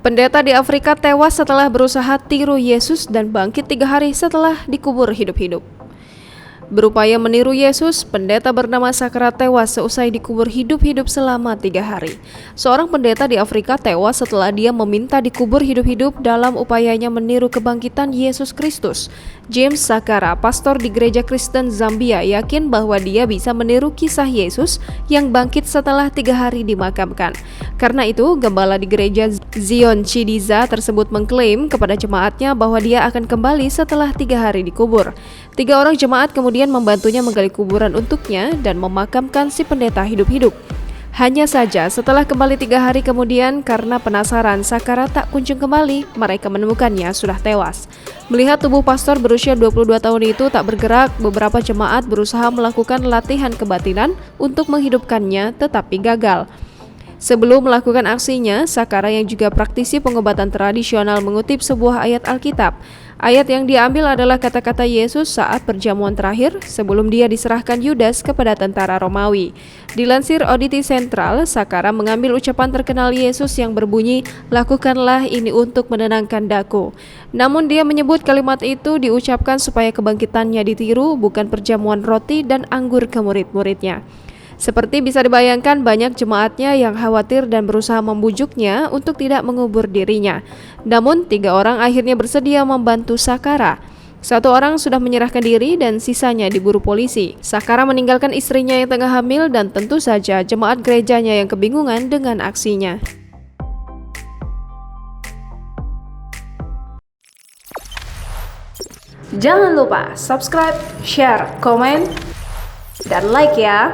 Pendeta di Afrika tewas setelah berusaha tiru Yesus dan bangkit 3 hari setelah dikubur hidup-hidup. Berupaya meniru Yesus, pendeta bernama Sakara tewas seusai dikubur hidup-hidup selama 3 hari. Seorang pendeta di Afrika tewas setelah dia meminta dikubur hidup-hidup dalam upayanya meniru kebangkitan Yesus Kristus. James Sakara, pastor di gereja Kristen Zambia, yakin bahwa dia bisa meniru kisah Yesus yang bangkit setelah 3 hari dimakamkan. Karena itu, gembala di gereja Zion Chidiza tersebut mengklaim kepada jemaatnya bahwa dia akan kembali setelah 3 hari dikubur. 3 orang jemaat kemudian membantunya menggali kuburan untuknya dan memakamkan si pendeta hidup-hidup. Hanya saja setelah kembali 3 hari kemudian, karena penasaran Sakara tak kunjung kembali, mereka menemukannya sudah tewas. Melihat tubuh pastor berusia 22 tahun itu tak bergerak, beberapa jemaat berusaha melakukan latihan kebatinan untuk menghidupkannya tetapi gagal. Sebelum melakukan aksinya, Sakara yang juga praktisi pengobatan tradisional mengutip sebuah ayat Alkitab. Ayat yang diambil adalah kata-kata Yesus saat perjamuan terakhir sebelum dia diserahkan Yudas kepada tentara Romawi. Dilansir Auditi Sentral, Sakara mengambil ucapan terkenal Yesus yang berbunyi, "Lakukanlah ini untuk menenangkan daku." Namun dia menyebut kalimat itu diucapkan supaya kebangkitannya ditiru, bukan perjamuan roti dan anggur ke murid-muridnya. Seperti bisa dibayangkan, banyak jemaatnya yang khawatir dan berusaha membujuknya untuk tidak mengubur dirinya. Namun 3 orang akhirnya bersedia membantu Sakara. 1 orang sudah menyerahkan diri dan sisanya diburu polisi. Sakara meninggalkan istrinya yang tengah hamil dan tentu saja jemaat gerejanya yang kebingungan dengan aksinya. Jangan lupa subscribe, share, komen, dan like ya!